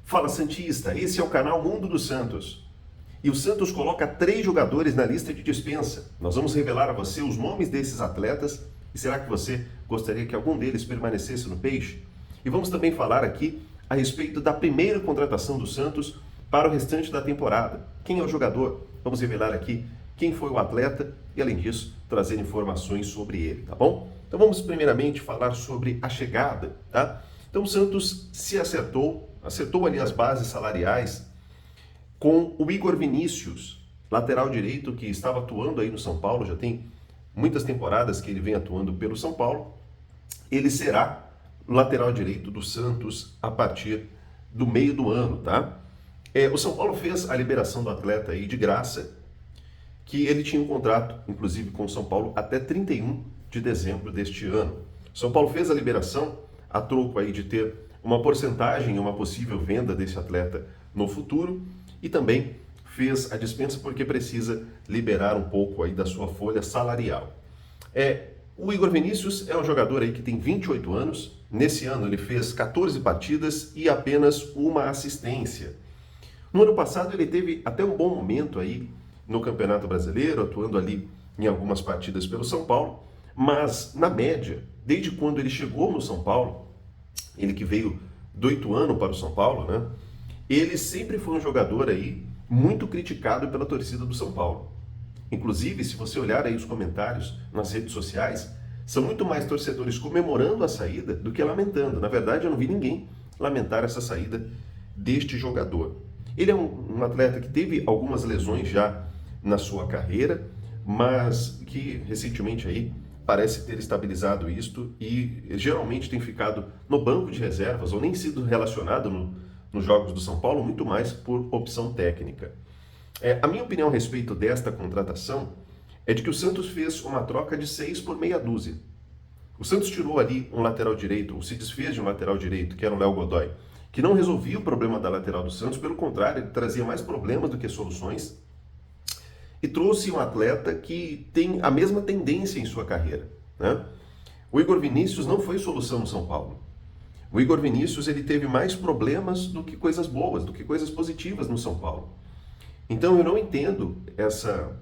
Fala Santista, esse é o canal Mundo dos Santos. E o Santos coloca 3 jogadores na lista de dispensa. Nós vamos revelar a você os nomes desses atletas e será que você gostaria que algum deles permanecesse no Peixe? E vamos também falar aqui a respeito da primeira contratação do Santos para o restante da temporada. Quem é o jogador? Vamos revelar aqui quem foi o atleta e, além disso, trazer informações sobre ele, tá bom? Então vamos primeiramente falar sobre a chegada, tá? Então o Santos se acertou ali as bases salariais com o Igor Vinícius, lateral direito que estava atuando aí no São Paulo, já tem muitas temporadas que ele vem atuando pelo São Paulo. Ele será o lateral direito do Santos a partir do meio do ano, tá? O São Paulo fez a liberação do atleta aí de graça, que ele tinha um contrato, inclusive, com o São Paulo até 31 de dezembro deste ano. O São Paulo fez a liberação a troco aí de ter uma porcentagem, uma possível venda desse atleta no futuro e também fez a dispensa porque precisa liberar um pouco aí da sua folha salarial. O Igor Vinícius é um jogador aí que tem 28 anos. Nesse ano ele fez 14 partidas e apenas uma assistência. No ano passado ele teve até um bom momento aí no Campeonato Brasileiro, atuando ali em algumas partidas pelo São Paulo, mas na média, desde quando ele chegou no São Paulo, ele que veio do Ituano para o São Paulo, né? Ele sempre foi um jogador aí muito criticado pela torcida do São Paulo. Inclusive, se você olhar aí os comentários nas redes sociais, são muito mais torcedores comemorando a saída do que lamentando. Na verdade, eu não vi ninguém lamentar essa saída deste jogador. Ele é um atleta que teve algumas lesões já na sua carreira, mas que recentemente aí parece ter estabilizado isto e geralmente tem ficado no banco de reservas ou nem sido relacionado nos jogos do São Paulo, muito mais por opção técnica. A minha opinião a respeito desta contratação é de que o Santos fez uma troca de 6 por meia dúzia. O Santos tirou ali um lateral direito, ou se desfez de um lateral direito, que era o Léo Godoy, que não resolvia o problema da lateral do Santos, pelo contrário, ele trazia mais problemas do que soluções, e trouxe um atleta que tem a mesma tendência em sua carreira, né? O Igor Vinícius não foi solução no São Paulo. O Igor Vinícius ele teve mais problemas do que coisas boas, do que coisas positivas no São Paulo. Então eu não entendo essa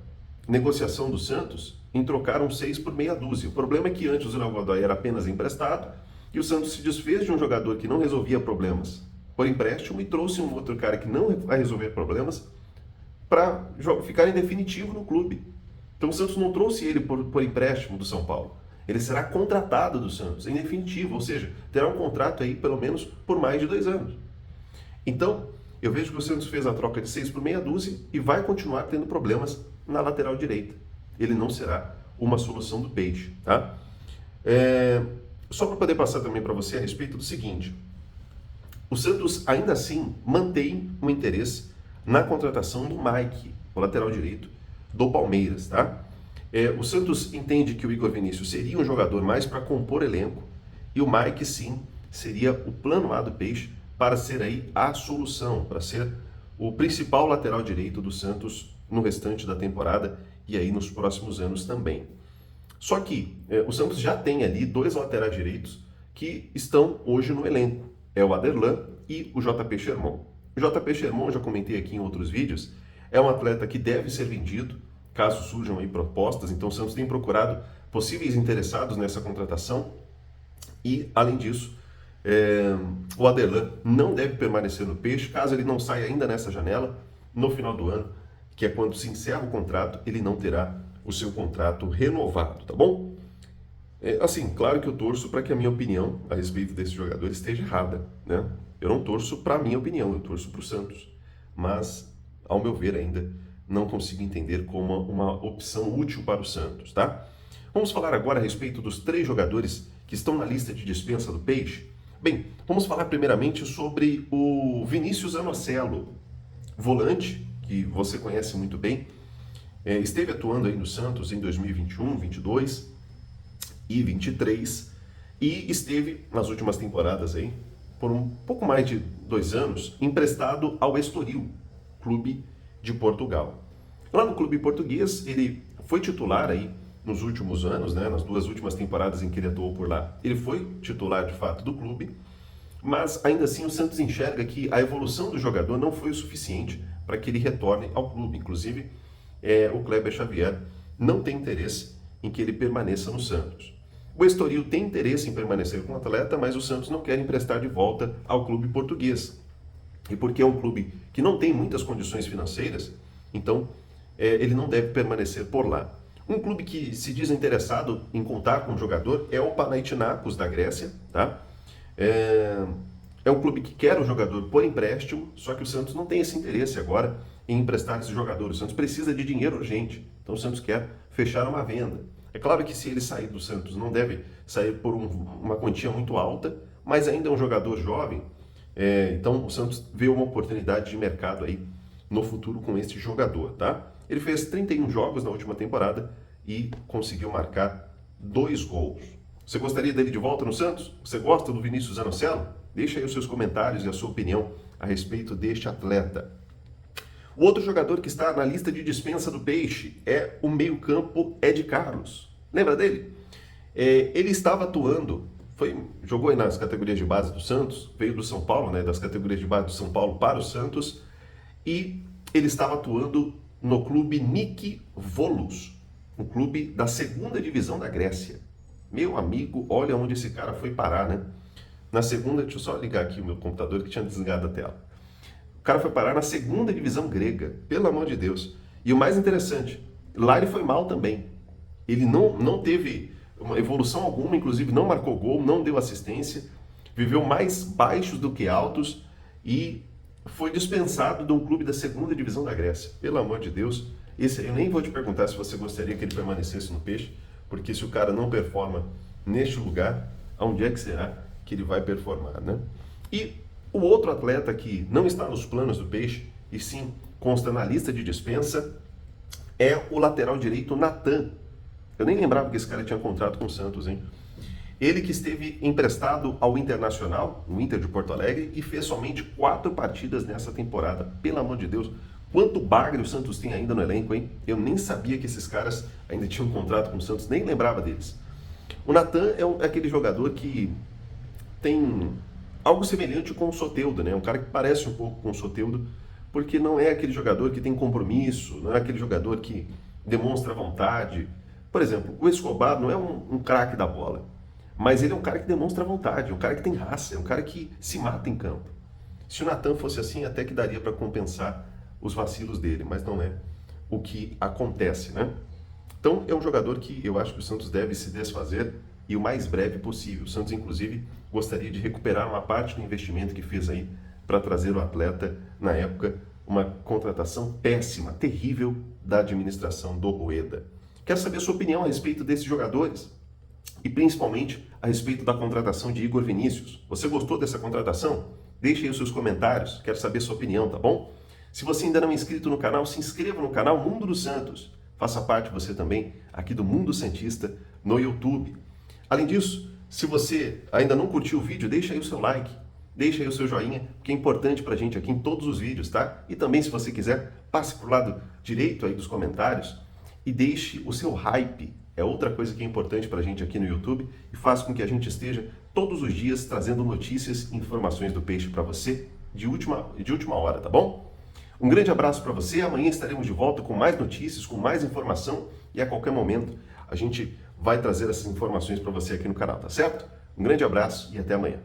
negociação do Santos em trocar um 6 por meia dúzia. O problema é que antes o Léo Godoy era apenas emprestado e o Santos se desfez de um jogador que não resolvia problemas por empréstimo e trouxe um outro cara que não vai resolver problemas para ficar em definitivo no clube. Então o Santos não trouxe ele por empréstimo do São Paulo. Ele será contratado do Santos, em definitivo, ou seja, terá um contrato aí pelo menos por mais de 2 anos. Então, eu vejo que o Santos fez a troca de 6 por meia dúzia e vai continuar tendo problemas na lateral direita. Ele não será uma solução do Peixe, tá? Só para poder passar também para você a respeito do seguinte: o Santos ainda assim mantém o interesse na contratação do Mike, o lateral direito do Palmeiras, tá? O Santos entende que o Igor Vinícius seria um jogador mais para compor elenco e o Mike, sim, seria o plano A do Peixe para ser aí a solução, para ser o principal lateral direito do Santos no restante da temporada e aí nos próximos anos também. Só que o Santos já tem ali 2 laterais direitos que estão hoje no elenco. É o Aderlan e o JP Sherman. O JP Sherman, já comentei aqui em outros vídeos, é um atleta que deve ser vendido, caso surjam aí propostas. Então o Santos tem procurado possíveis interessados nessa contratação e, além disso, o Aderlan não deve permanecer no Peixe, caso ele não saia ainda nessa janela, no final do ano, que é quando se encerra o contrato, ele não terá o seu contrato renovado, tá bom? Assim, claro que eu torço para que a minha opinião a respeito desse jogador esteja errada, né? Eu não torço para a minha opinião, eu torço para o Santos. Mas, ao meu ver ainda, não consigo entender como uma opção útil para o Santos, tá? Vamos falar agora a respeito dos 3 jogadores que estão na lista de dispensa do Peixe. Bem, vamos falar primeiramente sobre o Vinícius Anocelo, volante, que você conhece muito bem. Esteve atuando aí no Santos em 2021, 22 e 23 e esteve nas últimas temporadas aí, por um pouco mais de 2 anos, emprestado ao Estoril, clube de Portugal. Lá no clube português, ele foi titular aí nos últimos anos, né, nas 2 últimas temporadas em que ele atuou por lá. Ele foi titular de fato do clube, Mas ainda assim o Santos enxerga que a evolução do jogador não foi o suficiente para que ele retorne ao clube. Inclusive, o Kleber Xavier não tem interesse em que ele permaneça no Santos. O Estoril tem interesse em permanecer com o atleta, mas o Santos não quer emprestar de volta ao clube português. E porque é um clube que não tem muitas condições financeiras, então ele não deve permanecer por lá. Um clube que se diz interessado em contar com o jogador é o Panathinaikos da Grécia, tá? É um clube que quer o jogador por empréstimo, só que o Santos não tem esse interesse agora em emprestar esse jogador. O Santos precisa de dinheiro urgente, então o Santos quer fechar uma venda. É claro que se ele sair do Santos não deve sair por uma quantia muito alta, mas ainda é um jogador jovem, então o Santos vê uma oportunidade de mercado aí no futuro com este jogador, tá? Ele fez 31 jogos na última temporada e conseguiu marcar 2 gols. Você gostaria dele de volta no Santos? Você gosta do Vinícius Zanocelo? Deixa aí os seus comentários e a sua opinião a respeito deste atleta. O outro jogador que está na lista de dispensa do Peixe é o meio-campo Ed Carlos. Lembra dele? Ele estava atuando, jogou aí nas categorias de base do Santos, veio do São Paulo, né, das categorias de base do São Paulo para o Santos, e ele estava atuando no clube Niki Volos, um clube da segunda divisão da Grécia. Meu amigo, olha onde esse cara foi parar, né? Na segunda, deixa eu só ligar aqui o meu computador que tinha desligado a tela. O cara foi parar na segunda divisão grega, pelo amor de Deus. E o mais interessante, lá ele foi mal também. Ele não teve uma evolução alguma, inclusive não marcou gol, não deu assistência, viveu mais baixos do que altos e foi dispensado de um clube da segunda divisão da Grécia. Pelo amor de Deus, esse aí eu nem vou te perguntar se você gostaria que ele permanecesse no Peixe, porque se o cara não performa neste lugar, aonde é que será que ele vai performar, né? E o outro atleta que não está nos planos do Peixe, e sim consta na lista de dispensa, é o lateral direito Natan. Eu nem lembrava que esse cara tinha contrato com o Santos, hein? Ele que esteve emprestado ao Internacional, no Inter de Porto Alegre, e fez somente 4 partidas nessa temporada. Pelo amor de Deus, quanto bagre o Santos tem ainda no elenco, hein? Eu nem sabia que esses caras ainda tinham contrato com o Santos, nem lembrava deles. O Natan é aquele jogador que tem algo semelhante com o Soteldo, né? Um cara que parece um pouco com o Soteldo, porque não é aquele jogador que tem compromisso, não é aquele jogador que demonstra vontade. Por exemplo, o Escobar não é um craque da bola, mas ele é um cara que demonstra vontade, um cara que tem raça, é um cara que se mata em campo. Se o Natan fosse assim, até que daria para compensar os vacilos dele, mas não é o que acontece, né? Então é um jogador que eu acho que o Santos deve se desfazer e o mais breve possível. O Santos, inclusive, gostaria de recuperar uma parte do investimento que fez aí para trazer o atleta, na época, uma contratação péssima, terrível da administração do Rueda. Quero saber a sua opinião a respeito desses jogadores e principalmente a respeito da contratação de Igor Vinícius. Você gostou dessa contratação? Deixe aí os seus comentários, quero saber a sua opinião, tá bom? Se você ainda não é inscrito no canal, se inscreva no canal Mundo dos Santos. Faça parte você também aqui do Mundo Santista no YouTube. Além disso, se você ainda não curtiu o vídeo, deixa aí o seu like, deixa aí o seu joinha, que é importante pra gente aqui em todos os vídeos, tá? E também, se você quiser, passe pro lado direito aí dos comentários e deixe o seu hype. É outra coisa que é importante pra gente aqui no YouTube e faz com que a gente esteja todos os dias trazendo notícias e informações do peixe para você de última hora, tá bom? Um grande abraço para você, amanhã estaremos de volta com mais notícias, com mais informação e a qualquer momento a gente vai trazer essas informações para você aqui no canal, tá certo? Um grande abraço e até amanhã.